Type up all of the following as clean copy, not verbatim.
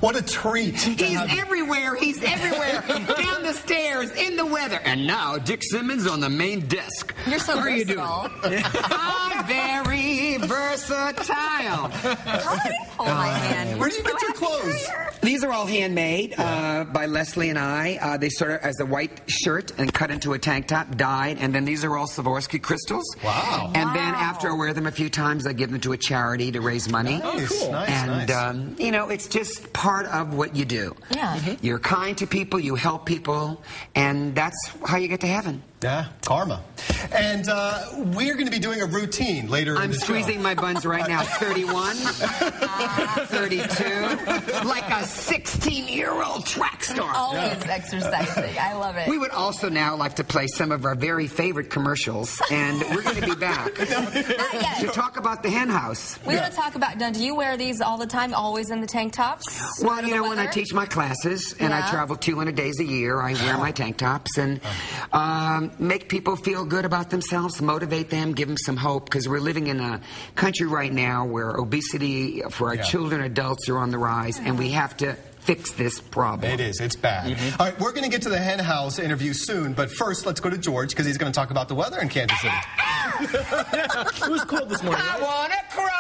What a treat. He's everywhere. He's everywhere. Down the stairs, in the weather. And now, Dick Simmons on the main desk. You're so How are you doing? I'm very versatile. Hold my hand. Where do you get your clothes? These are all handmade by Leslie and I. They started as a white shirt and cut into a tank top, dyed, and then these are all Swarovski crystals. Wow. And then after I wear them a few times, I give them to a charity to raise money. Nice, cool. And, you know, it's just part of what you do. Yeah. You're kind to people, you help people, and that's how you get to heaven. Yeah, karma. And we're going to be doing a routine later in the show. I'm squeezing my buns right now. 31, 32, like a 16-year-old track star. Always exercising. I love it. We would also now like to play some of our very favorite commercials, and we're going to be back to talk about the hen house. We want to talk about, now, do you wear these all the time, always in the tank tops? Well, you know, when I teach my classes, and I travel 200 days a year, I wear my tank tops, and make people feel good about themselves, motivate them, give them some hope, because we're living in a country right now where obesity for our children, adults are on the rise, and we have to fix this problem. It is. It's bad. All right, we're going to get to the hen house interview soon, but first, let's go to George, because he's going to talk about the weather in Kansas City. It was cold this morning. I want to crow!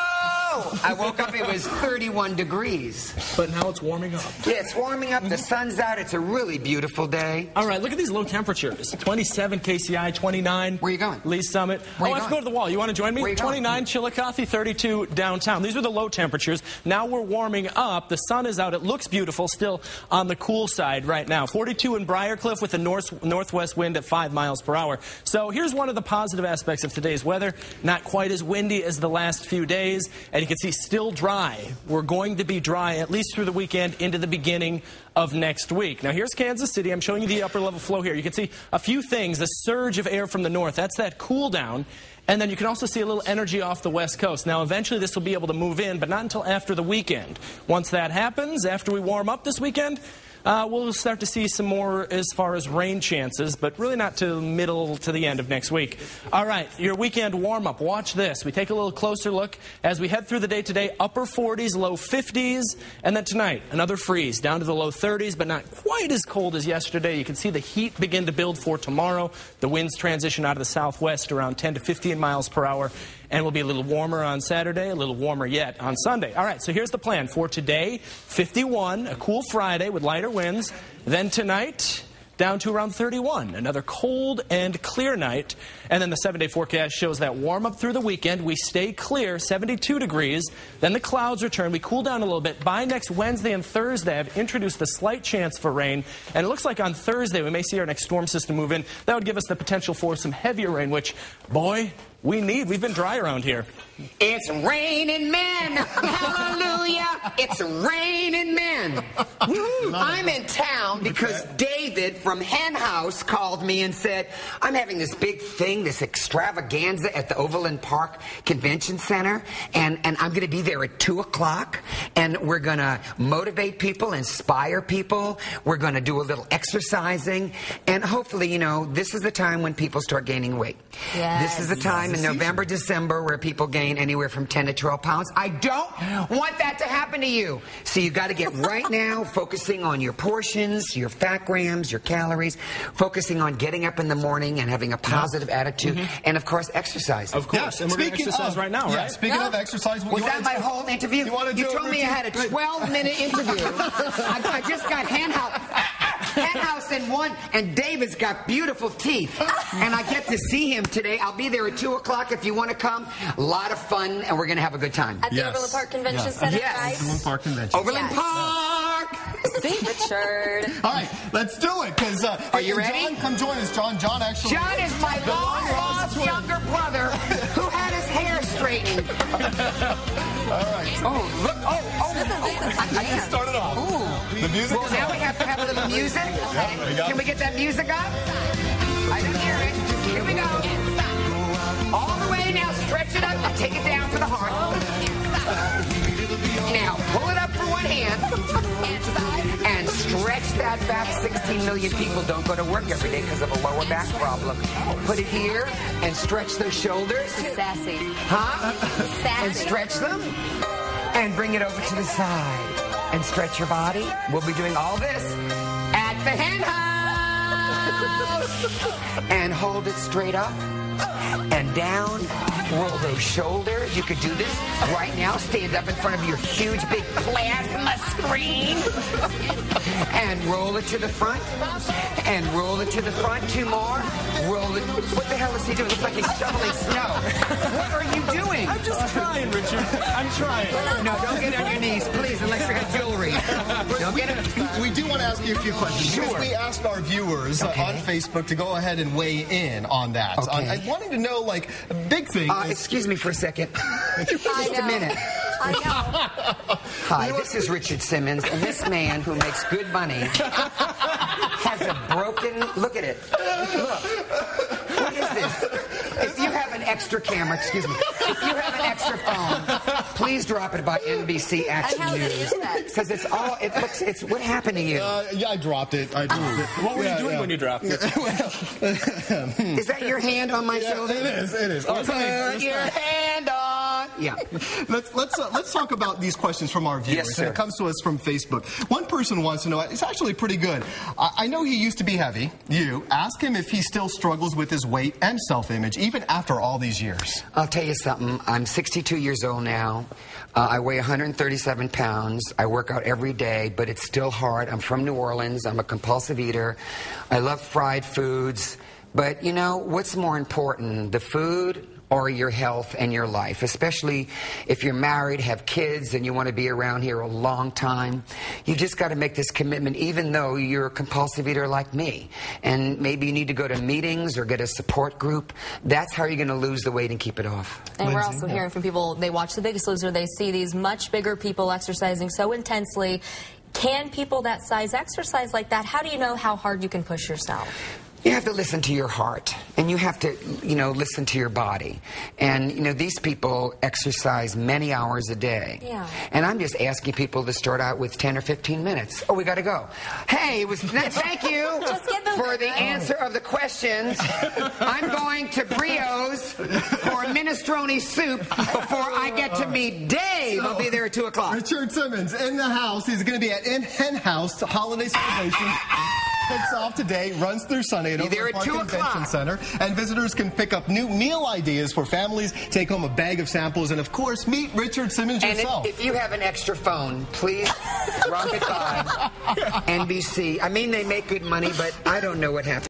I woke up, it was 31 degrees. But now it's warming up. Yeah, it's warming up. The sun's out. It's a really beautiful day. All right, look at these low temperatures. 27 KCI, 29. Where you going? Lee Summit. Where I you have to go to the wall. You want to join me? Where you 29 Chillicothe, 32 downtown. These were the low temperatures. Now we're warming up. The sun is out. It looks beautiful, still on the cool side right now. 42 in Briarcliff with a northwest wind at 5 miles per hour. So here's one of the positive aspects of today's weather. Not quite as windy as the last few days. And you can see still dry. We're going to be dry at least through the weekend into the beginning of next week. Now here's Kansas City. I'm showing you the upper level flow here. You can see a few things. The surge of air from the north. That's that cool down. And then you can also see a little energy off the west coast. Now eventually this will be able to move in, but not until after the weekend. Once that happens, after we warm up this weekend, we'll start to see some more as far as rain chances, but really not till middle to the end of next week. All right, your weekend warm-up. Watch this. We take a little closer look as we head through the day today. Upper 40s, low 50s, and then tonight, another freeze down to the low 30s, but not quite as cold as yesterday. You can see the heat begin to build for tomorrow. The winds transition out of the southwest around 10 to 15 miles per hour. And will be a little warmer on Saturday, a little warmer yet on Sunday. All right, so here's the plan for today. 51, a cool Friday with lighter winds. Then tonight, down to around 31. Another cold and clear night. And then the 7-day forecast shows that warm up through the weekend. We stay clear, 72 degrees. Then the clouds return. We cool down a little bit. By next Wednesday and Thursday, I've introduced a slight chance for rain. And it looks like on Thursday, we may see our next storm system move in. That would give us the potential for some heavier rain, which, boy, we need. We've been dry around here. It's raining men. Hallelujah. It's raining men. I'm in town because David from Hen House called me and said, I'm having this big thing, this extravaganza at the Overland Park Convention Center, and I'm going to be there at 2 o'clock, and we're going to motivate people, inspire people. We're going to do a little exercising, and hopefully, you know, this is the time when people start gaining weight. Yes. This is the time in November, December where people gain anywhere from 10 to 12 pounds. I don't want that to happen to you. So you got to get right now focusing on your portions, your fat grams, your calories, focusing on getting up in the morning and having a positive attitude, and of course exercising. Of course, and we're going to exercise right now, right? Speaking of exercise, was that my whole interview? You told me I had a 12-minute interview. I just got Hen House in one, and David's got beautiful teeth, and I get to see him today. I'll be there at 2 o'clock if you want to come. A lot of fun, and we're going to have a good time. At the Overland Park Convention Center, right? Overland Park Convention. Overland Park! See, Richard. All right, let's do it, because are you ready? John, come join us, John. John is my long-lost younger brother who had his hair straightened. All right. Oh, look. I just started off. Ooh. The music well, now we have to have a little music. Can we get that music up? I didn't hear it. Here we go. All the way now. Stretch it up. Take it down to the heart. Now, pull it up for one hand. And stretch that back. 16 million people don't go to work every day because of a lower back problem. Put it here and stretch those shoulders. Sassy. Huh? Sassy. And stretch them. And bring it over to the side. and stretch your body. We'll be doing all this at the hen house. And hold it straight up and down. Roll those shoulders. You could do this right now. Stand up in front of your huge big plasma screen. And roll it to the front. And roll it to the front. 2 more. Roll it. What the hell is he doing? Looks like he's shoveling snow. What are you doing? I'm just trying, Richard. I'm trying. No, don't get on your knees, please, unless you got jewelry. Don't get it. We do want to ask you a few questions. Sure. Because we asked our viewers on Facebook to go ahead and weigh in on that. Okay. I wanted to know, like, a big thing. Excuse me for a second. Just a minute. I know. Hi, this is Richard Simmons, and this man who makes good money has a broken... Look at it. Look. What is this? If you have an extra camera, excuse me, if you have an extra phone, please drop it by NBC Action News. Because it's all... It's what happened to you? Yeah, I dropped it. What were you doing when you dropped it? Is that your hand on my shoulder? It is. Put your hand on. Yeah. Let's talk about these questions from our viewers. Yes, sir. And it comes to us from Facebook. One person wants to know, it's actually pretty good. I know he used to be heavy. Ask him if he still struggles with his weight and self-image, even after all these years. I'll tell you something. I'm 62 years old now. I weigh 137 pounds. I work out every day, but it's still hard. I'm from New Orleans. I'm a compulsive eater. I love fried foods. But, you know, what's more important, the food or your health and your life? Especially if you're married, have kids, and you want to be around here a long time. You just got to make this commitment, even though you're a compulsive eater like me. And maybe you need to go to meetings or get a support group. That's how you're going to lose the weight and keep it off. And we're also hearing from people, they watch The Biggest Loser, they see these much bigger people exercising so intensely. Can people that size exercise like that? How do you know how hard you can push yourself? You have to listen to your heart, and you have to, listen to your body. And, these people exercise many hours a day. Yeah. And I'm just asking people to start out with 10 or 15 minutes. Oh, we got to go. Hey, thank you for the answer of the questions. I'm going to Brio's for a minestrone soup before I get to meet Dave. I'll be there at 2 o'clock. Richard Simmons in the house. He's going to be at Hen House holiday celebration. Kicks off today, runs through Sunday at Oakland Park Convention Center. And visitors can pick up new meal ideas for families, take home a bag of samples, and, of course, meet Richard Simmons yourself. And if you have an extra phone, please drop it by NBC. I mean, they make good money, but I don't know what happened.